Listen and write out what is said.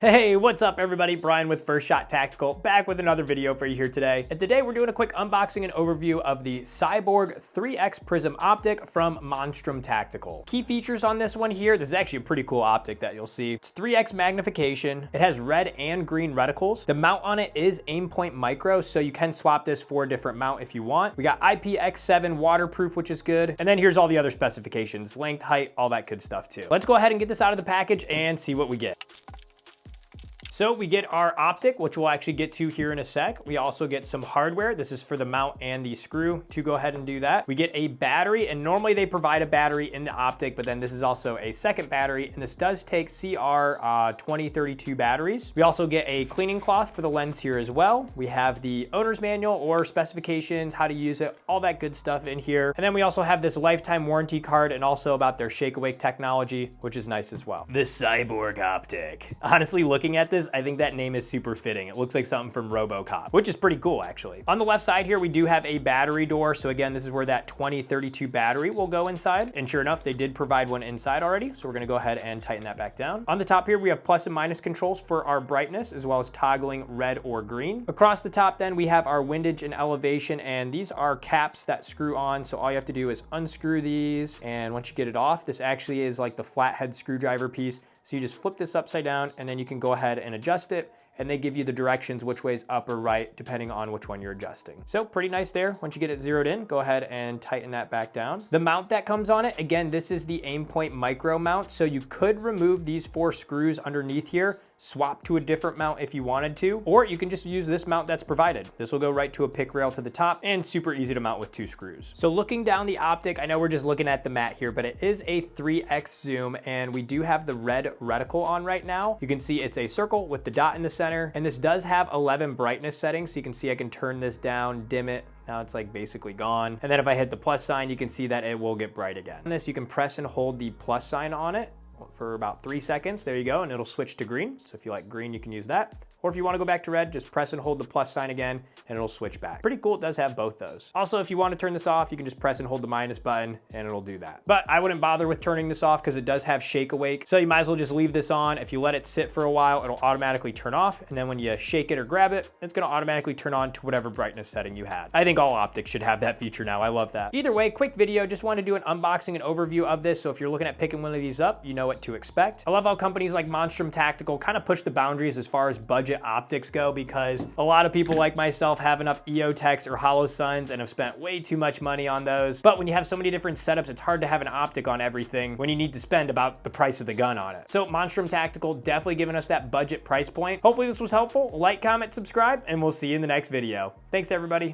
Hey, what's up everybody? Brian with First Shot Tactical, back with another video for you here today. And today we're doing a quick unboxing and overview of the Cyborg 3X Prism Optic from Monstrum Tactical. Key features on this one here, this is actually a pretty cool optic that you'll see. It's 3X magnification. It has red and green reticles. The mount on it is aimpoint micro, so you can swap this for a different mount if you want. We got IPX7 waterproof, which is good. And then here's all the other specifications, length, height, all that good stuff too. Let's go ahead and get this out of the package and see what we get. So we get our optic, which we'll actually get to here in a sec. We also get some hardware. This is for the mount and the screw to go ahead and do that. We get a battery, and normally they provide a battery in the optic, but then this is also a second battery, and this does take CR 2032 batteries. We also get a cleaning cloth for the lens here as well. We have the owner's manual or specifications, how to use it, all that good stuff in here. And then we also have this lifetime warranty card and also about their shake awake technology, which is nice as well. The Cyborg optic. Honestly, looking at this, I think that name is super fitting. It looks like something from RoboCop, which is pretty cool actually. On the left side here, we do have a battery door. So again, this is where that 2032 battery will go inside. And sure enough, they did provide one inside already. So we're gonna go ahead and tighten that back down. On the top here, we have plus and minus controls for our brightness, as well as toggling red or green. Across the top then, we have our windage and elevation, and these are caps that screw on. So all you have to do is unscrew these. And once you get it off, this actually is like the flathead screwdriver piece. So you just flip this upside down and then you can go ahead and adjust it, and they give you the directions which way is up or right depending on which one you're adjusting. So pretty nice there. Once you get it zeroed in, go ahead and tighten that back down. The mount that comes on it, again, this is the aimpoint micro mount. So you could remove these 4 screws underneath here, swap to a different mount if you wanted to, or you can just use this mount that's provided. This will go right to a pick rail to the top and super easy to mount with 2 screws. So looking down the optic, I know we're just looking at the mat here, but it is a 3X zoom, and we do have the red reticle on right now. You can see it's a circle with the dot in the center, and this does have 11 brightness settings. So you can see I can turn this down, dim it. Now it's like basically gone. And then if I hit the plus sign, you can see that it will get bright again. And this, you can press and hold the plus sign on it for about 3 seconds. There you go, and it'll switch to green. So if you like green, you can use that. Or if you want to go back to red, just press and hold the plus sign again, and it'll switch back. Pretty cool, it does have both those. Also, if you want to turn this off, you can just press and hold the minus button, and it'll do that. But I wouldn't bother with turning this off because it does have shake awake. So you might as well just leave this on. If you let it sit for a while, it'll automatically turn off. And then when you shake it or grab it, it's gonna automatically turn on to whatever brightness setting you had. I think all optics should have that feature now. I love that. Either way, quick video, just wanted to do an unboxing and overview of this. So if you're looking at picking one of these up, you know what to expect. I love how companies like Monstrum Tactical kind of push the boundaries as far as budget optics go, because a lot of people like myself have enough EOTechs or Hollow Suns and have spent way too much money on those. But when you have so many different setups, it's hard to have an optic on everything when you need to spend about the price of the gun on it. So Monstrum Tactical definitely giving us that budget price point. Hopefully this was helpful. Like, comment, subscribe, and we'll see you in the next video. Thanks everybody.